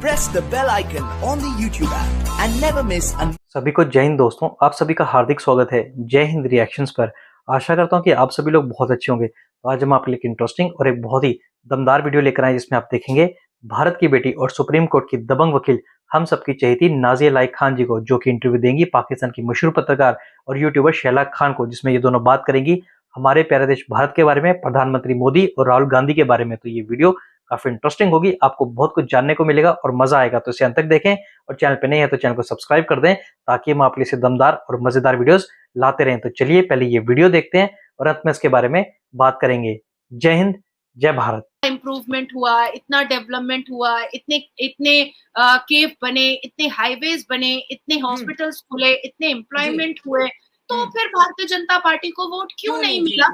press the bell icon on the YouTube app and never miss सभी को जय हिंद दोस्तों, आप सभी का हार्दिक स्वागत है जय हिंद रिएक्शंस पर। आशा करता हूं कि आप सभी लोग बहुत अच्छे होंगे। तो आज हम आपके लिए एक इंटरेस्टिंग और एक बहुत ही दमदार वीडियो लेकर आए जिसमें आप देखेंगे भारत की बेटी और सुप्रीम कोर्ट की दबंग वकील हम सबकी चहेती नाजिया लाइक खान जी को, जो कि इंटरव्यू देंगी पाकिस्तान की मशहूर पत्रकार और यूट्यूबर शैला खान को, जिसमें ये दोनों बात करेंगी हमारे प्यारे देश भारत के बारे में, प्रधानमंत्री मोदी और राहुल गांधी के बारे में। तो ये वीडियो काफी इंटरेस्टिंग होगी, आपको बहुत कुछ जानने को मिलेगा और मजा आएगा। तो इसे अंत तक देखें और चैनल पे नहीं है तो चैनल को सब्सक्राइब कर दें ताकि हम आपके लिए दमदार और मजेदार वीडियोस लाते रहें। तो चलिए पहले ये वीडियो देखते हैं और अंत में इसके बारे में बात करेंगे। जय हिंद, जय भारत। इम्प्रूवमेंट हुआ, इतना डेवलपमेंट हुआ, इतने इतने केव बने, इतने हाईवेज बने, इतने हॉस्पिटल्स खुले, इतने एम्प्लॉयमेंट हुए, तो फिर भारतीय जनता पार्टी को वोट क्यों नहीं मिला?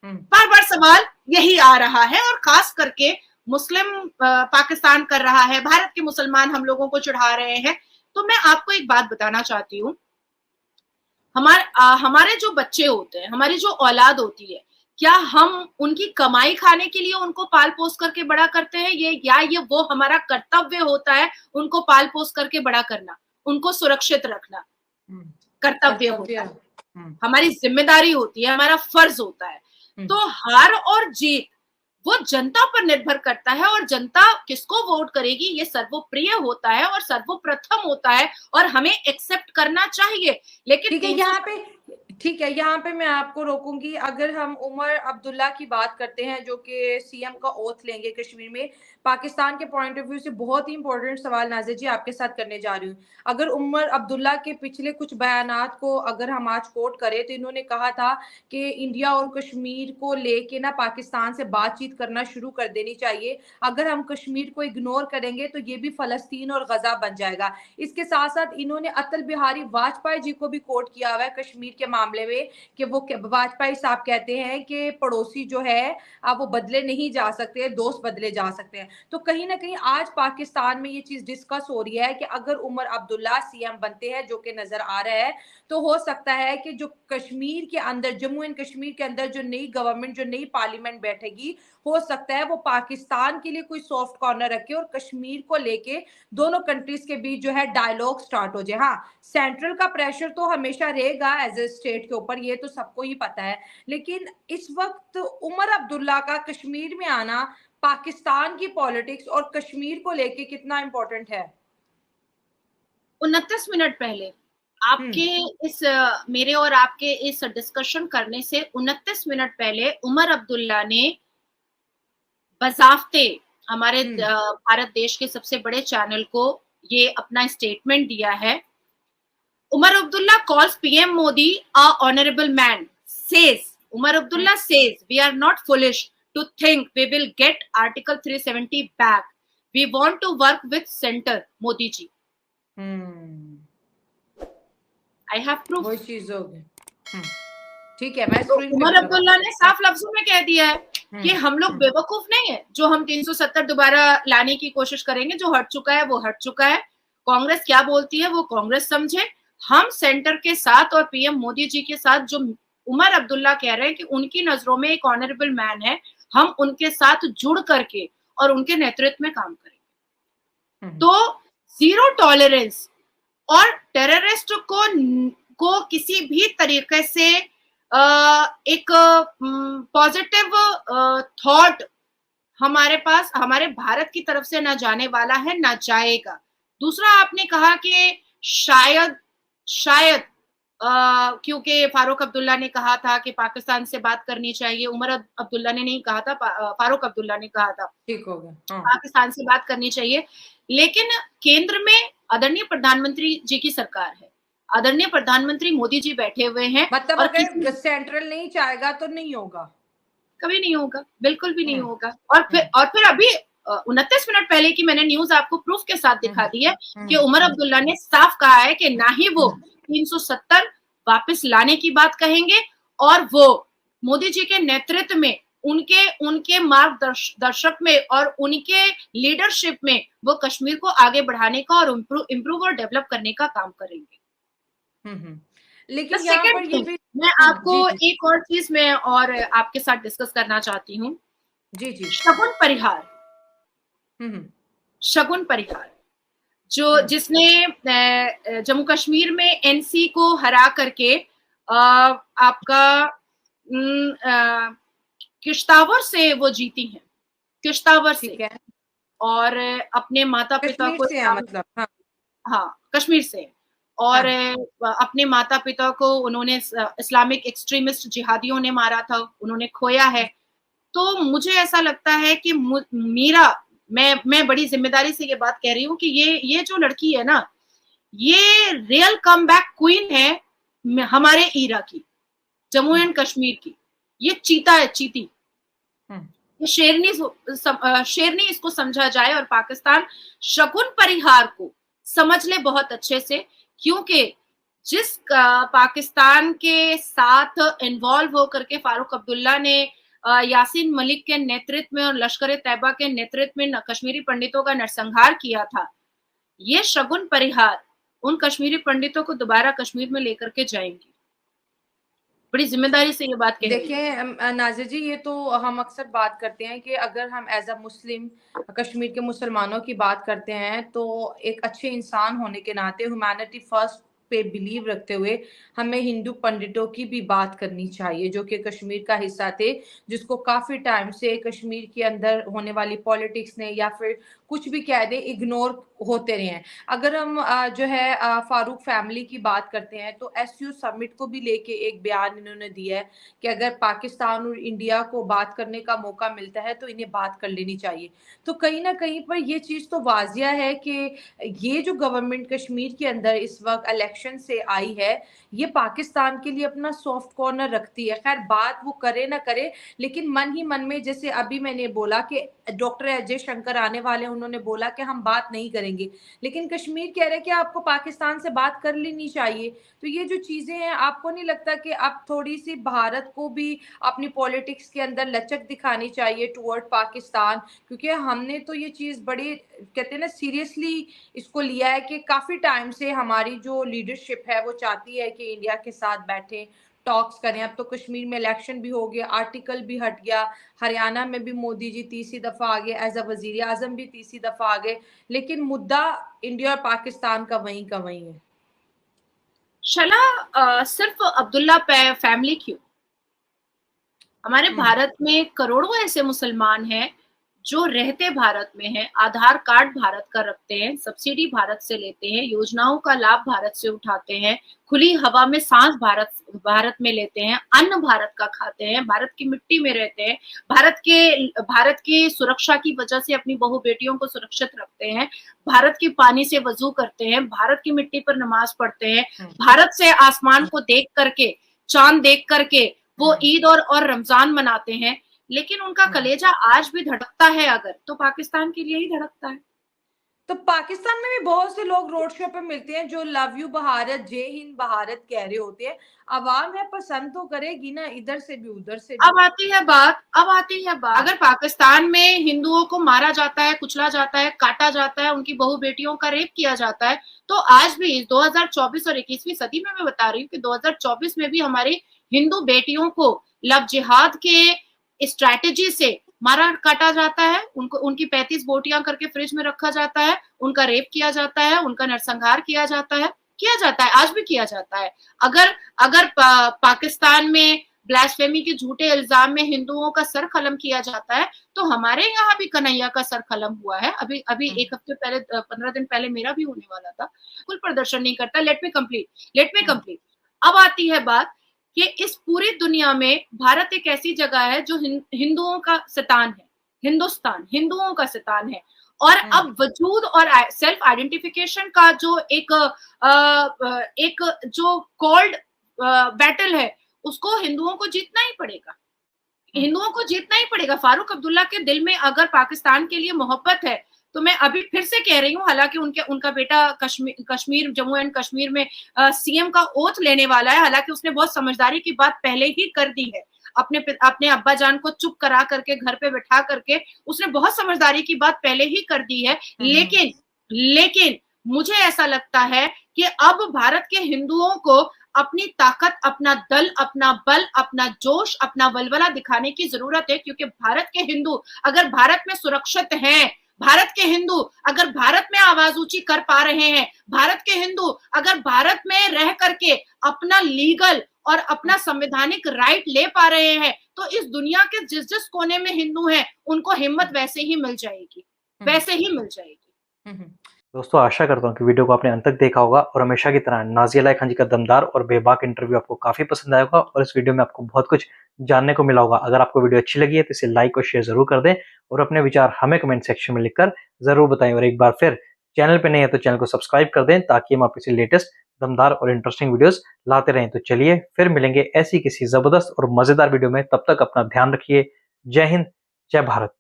बार बार सवाल यही आ रहा है और खास करके मुस्लिम पाकिस्तान कर रहा है, भारत के मुसलमान हम लोगों को चढ़ा रहे हैं। तो मैं आपको एक बात बताना चाहती हूँ, हमारे जो बच्चे होते हैं, हमारी जो औलाद होती है, क्या हम उनकी कमाई खाने के लिए उनको पाल पोस करके बड़ा करते हैं? ये वो हमारा कर्तव्य होता है उनको पाल पोस करके बड़ा करना, उनको सुरक्षित रखना कर्तव्य होता है, हमारी जिम्मेदारी होती है, हमारा फर्ज होता है। तो हार और जीत वो जनता पर निर्भर करता है और जनता किसको वोट करेगी ये सर्वोप्रिय होता है और सर्वप्रथम होता है और हमें एक्सेप्ट करना चाहिए। लेकिन ठीक है, यहाँ पे मैं आपको रोकूंगी। अगर हम उमर अब्दुल्ला की बात करते हैं जो कि सीएम का ओथ लेंगे कश्मीर में, पाकिस्तान के पॉइंट ऑफ व्यू से बहुत ही इंपॉर्टेंट सवाल नाज़िर जी आपके साथ करने जा रही हूँ। अगर उमर अब्दुल्ला के पिछले कुछ बयानात को अगर हम आज कोट करें तो इन्होंने कहा था कि इंडिया और कश्मीर को लेके ना पाकिस्तान से बातचीत करना शुरू कर देनी चाहिए। अगर हम कश्मीर को इग्नोर करेंगे तो ये भी फलस्तीन और गजा बन जाएगा। इसके साथ साथ इन्होंने अटल बिहारी वाजपेयी जी को भी कोट किया हुआ है कश्मीर के मामले में कि वो वाजपेयी साहब कहते हैं कि पड़ोसी जो है वो बदले नहीं जा सकते, दोस्त बदले जा सकते हैं। तो कहीं ना कहीं आज पाकिस्तान में ये चीज डिस्कस हो रही है कि अगर उमर अब्दुल्ला सीएम बनते हैं, जो कि नजर आ रहा है, तो हो सकता है कि जो कश्मीर के अंदर, जम्मू एंड कश्मीर के अंदर जो नई गवर्नमेंट, जो नई पार्लियामेंट बैठेगी, हो सकता है वो पाकिस्तान के लिए कोई सॉफ्ट कॉर्नर रखे और कश्मीर को लेके दोनों कंट्रीज के बीच जो है डायलॉग स्टार्ट हो जाए। हाँ, सेंट्रल का प्रेशर तो हमेशा रहेगा एज ए स्टेट के ऊपर, ये तो सबको ही पता है, लेकिन इस वक्त उमर अब्दुल्ला का कश्मीर में आना पाकिस्तान की पॉलिटिक्स और कश्मीर को लेके कितना इंपॉर्टेंट है? 29 मिनट पहले आपके इस मेरे और आपके इस डिस्कशन करने से 29 मिनट पहले उमर अब्दुल्ला ने बजाफ्ते हमारे भारत देश के सबसे बड़े चैनल को ये अपना स्टेटमेंट दिया है। Umar Abdullah calls PM Modi a honorable man. Umar Abdullah says, we are not foolish to think we will get Article 370 back. We want to work with Center, Modi ji. I have proof. वो चीज हो गई। ठीक है, मैं उमर अब्दुल्ला ने साफ लफ्जों में कह दिया है कि हम लोग बेवकूफ नहीं है जो हम 370 दोबारा लाने की कोशिश करेंगे। जो हट चुका है वो हट चुका है। कांग्रेस क्या बोलती है वो कांग्रेस समझे। हम सेंटर के साथ और पीएम मोदी जी के साथ, जो उमर अब्दुल्ला कह रहे हैं कि उनकी नजरों में एक ऑनरेबल मैन है, हम उनके साथ जुड़ करके और उनके नेतृत्व में काम करेंगे। तो जीरो टॉलरेंस और टेररिस्ट को किसी भी तरीके से एक पॉजिटिव थॉट हमारे पास, हमारे भारत की तरफ से ना जाने वाला है ना जाएगा। दूसरा, आपने कहा कि शायद क्योंकि फारूक अब्दुल्ला ने कहा था कि पाकिस्तान से बात करनी चाहिए, उमर अब्दुल्ला ने नहीं कहा था, फारूक अब्दुल्ला ने कहा था, ठीक हो गया, पाकिस्तान से बात करनी चाहिए। लेकिन केंद्र में आदरणीय प्रधानमंत्री जी की सरकार है, आदरणीय प्रधानमंत्री मोदी जी बैठे हुए हैं। मतलब अगर सेंट्रल नहीं चाहेगा तो नहीं होगा, कभी नहीं होगा, बिल्कुल भी नहीं होगा। और फिर अभी 29 मिनट पहले की मैंने न्यूज आपको प्रूफ के साथ दिखा दी है कि उमर अब्दुल्ला ने साफ कहा है कि ना ही वो 370 वापस लाने की बात कहेंगे और वो मोदी जी के नेतृत्व में, उनके मार्गदर्शक में और उनके लीडरशिप में वो कश्मीर को आगे बढ़ाने का और इम्प्रूव और डेवलप करने का काम करेंगे। लेकिन यहाँ पर ये भी मैं आपको एक और चीज में और आपके साथ डिस्कस करना चाहती हूँ। जी, शगुन परिहार जिसने जम्मू कश्मीर में एनसी को हरा करके आपका किश्तावर से वो जीती हैं, किश्तावर से, है, और अपने माता पिता कश्मीर को से है मतलब। हाँ, हाँ कश्मीर से, और अपने माता पिता को उन्होंने इस्लामिक एक्सट्रीमिस्ट जिहादियों ने मारा था, उन्होंने खोया है। तो मुझे ऐसा लगता है कि मैं बड़ी जिम्मेदारी से ये बात कह रही हूँ कि ये जो लड़की है ना, ये रियल कमबैक क्वीन है हमारे ईरा की, जम्मू एंड कश्मीर की। ये चीता है, चीती, ये शेरनी इसको समझा जाए, और पाकिस्तान शगुन परिहार को समझ ले बहुत अच्छे से, क्योंकि जिस पाकिस्तान के साथ इन्वॉल्व होकर के फारूक अब्दुल्ला ने यासीन मलिक के नेतृत्व में और लश्कर तैयबा के नेतृत्व में कश्मीरी पंडितों का नरसंहार किया था, ये शगुन परिहार उन कश्मीरी पंडितों को दोबारा कश्मीर में लेकर के जाएंगी। बड़ी जिम्मेदारी से ये बात कह रही हूं। देखिए नाज़िर जी, ये तो हम अक्सर बात करते हैं कि अगर हम एज अ मुस्लिम कश्मीर के मुसलमानों की बात करते हैं तो एक अच्छे इंसान होने के नाते ह्यूमैनिटी फर्स्ट पे बिलीव रखते हुए हमें हिंदू पंडितों की भी बात करनी चाहिए, जो कि कश्मीर का हिस्सा थे, जिसको काफी टाइम से कश्मीर के अंदर होने वाली पॉलिटिक्स ने या फिर कुछ भी कह दे इग्नोर होते रहे हैं। अगर हम जो है फारूक फैमिली की बात करते हैं तो एससीओ समिट को भी लेके एक बयान इन्होंने दिया है कि अगर पाकिस्तान और इंडिया को बात करने का मौका मिलता है तो इन्हें बात कर लेनी चाहिए। तो कहीं ना कहीं पर ये चीज तो वाजिया है कि ये जो गवर्नमेंट कश्मीर के अंदर इस वक्त इलेक्शन से आई है, ये पाकिस्तान के लिए अपना सॉफ्ट कॉर्नर रखती है। खैर बात वो करे ना करे, लेकिन मन ही मन में, जैसे अभी मैंने बोला कि डॉक्टर अजय शंकर आने वाले, उन्होंने बोला कि हम बात नहीं करेंगे, लेकिन कश्मीर कह रहे कि आपको पाकिस्तान से बात कर लेनी चाहिए। तो ये जो चीजें हैं, आपको नहीं लगता कि अब थोड़ी सी भारत को भी अपनी पॉलिटिक्स के अंदर लचक दिखानी चाहिए टुवर्ड पाकिस्तान? क्योंकि हमने तो ये चीज बड़ी कहते हैं ना सीरियसली इसको लिया है कि काफी टाइम से हमारी जो लीडरशिप है वो चाहती है कि इंडिया के साथ बैठे टॉक्स करें। अब तो कश्मीर में इलेक्शन भी हो गया, आर्टिकल भी हट गया, हरियाणा में भी मोदी जी तीसरी दफा आ गए, एज अ वजीर आजम भी तीसरी दफा आ गए, लेकिन मुद्दा इंडिया और पाकिस्तान का वहीं है। शला सिर्फ अब्दुल्ला फैमिली क्यों, हमारे भारत में करोड़ों ऐसे मुसलमान हैं जो रहते भारत में हैं, आधार कार्ड भारत का रखते हैं, सब्सिडी भारत से लेते हैं, योजनाओं का लाभ भारत से उठाते हैं, खुली हवा में सांस भारत में लेते हैं, अन्न भारत का खाते हैं, भारत की मिट्टी में रहते हैं, भारत की सुरक्षा की वजह से अपनी बहू बेटियों को सुरक्षित रखते हैं, भारत के पानी से वजू करते हैं, भारत की मिट्टी पर नमाज पढ़ते हैं, भारत से आसमान को देख करके, चांद देख करके वो ईद और रमजान मनाते हैं, लेकिन उनका कलेजा आज भी धड़कता है अगर, तो पाकिस्तान के लिए ही धड़कता है। तो पाकिस्तान में भी बहुत से लोग रोड शो पे मिलते हैं जो लव यू भारत, जय हिंद भारत कह रहे होते हैं। आवाम है पसंद तो करेगी ना, इधर से भी उधर से भी। अब आती है बात अगर पाकिस्तान में हिंदुओं को मारा जाता है, कुचला जाता है, काटा जाता है, उनकी बहू बेटियों का रेप किया जाता है, तो आज भी 2024 और 21वीं सदी में मैं बता रही हूँ कि 2024 में भी हमारी हिंदू बेटियों को लव जिहाद के स्ट्रैटेजी से मारा काटा जाता है, उनको उनकी 35 बोटियां करके फ्रिज में रखा जाता है, उनका रेप किया जाता है, उनका नरसंहार किया जाता है, आज भी किया जाता है। अगर पाकिस्तान में ब्लास्फेमी के झूठे इल्जाम में हिंदुओं का सर कलम किया जाता है, तो हमारे यहाँ भी कन्हैया का सर कलम हुआ है। अभी एक हफ्ते पहले, 15 दिन पहले मेरा भी होने वाला था। कोई प्रदर्शन नहीं करता। Let me complete. अब आती है बात कि इस पूरी दुनिया में भारत एक ऐसी जगह है जो हिंदुओं का सितान है, हिंदुस्तान हिंदुओं का सितान है, और अब वजूद और सेल्फ आइडेंटिफिकेशन का जो एक जो कॉल्ड बैटल है, उसको हिंदुओं को जीतना ही पड़ेगा। फारूक अब्दुल्ला के दिल में अगर पाकिस्तान के लिए मोहब्बत है, तो मैं अभी फिर से कह रही हूँ, हालांकि उनका बेटा कश्मीर जम्मू एंड कश्मीर में सीएम का ओथ लेने वाला है, हालांकि उसने बहुत समझदारी की बात पहले ही कर दी है, अपने अब्बा जान को चुप करा करके घर पे बैठा करके उसने बहुत समझदारी की बात पहले ही कर दी है। लेकिन मुझे ऐसा लगता है कि अब भारत के हिंदुओं को अपनी ताकत, अपना दल, अपना बल, अपना जोश, अपना वलवला दिखाने की जरूरत है, क्योंकि भारत के हिंदू अगर भारत में सुरक्षित हैं, भारत के हिंदू अगर भारत में आवाज ऊंची कर पा रहे हैं, भारत के हिंदू अगर भारत में रह करके अपना लीगल और अपना संवैधानिक राइट ले पा रहे हैं, तो इस दुनिया के जिस जिस कोने में हिंदू हैं उनको हिम्मत वैसे ही मिल जाएगी, वैसे ही मिल जाएगी। दोस्तों आशा करता हूँ कि वीडियो को आपने अंत तक देखा होगा और हमेशा की तरह नाज़िया अलाई खान जी का दमदार और बेबाक इंटरव्यू आपको काफी पसंद आया होगा और इस वीडियो में आपको बहुत कुछ जानने को मिला होगा। अगर आपको वीडियो अच्छी लगी है तो इसे लाइक और शेयर जरूर कर दें और अपने विचार हमें कमेंट सेक्शन में लिखकर जरूर बताएं। और एक बार फिर चैनल पे नहीं है तो चैनल को सब्सक्राइब कर दें ताकि हम आपसे लेटेस्ट दमदार और इंटरेस्टिंग वीडियोस लाते रहें। तो चलिए फिर मिलेंगे ऐसी किसी जबरदस्त और मजेदार वीडियो में, तब तक अपना ध्यान रखिए। जय हिंद, जय भारत।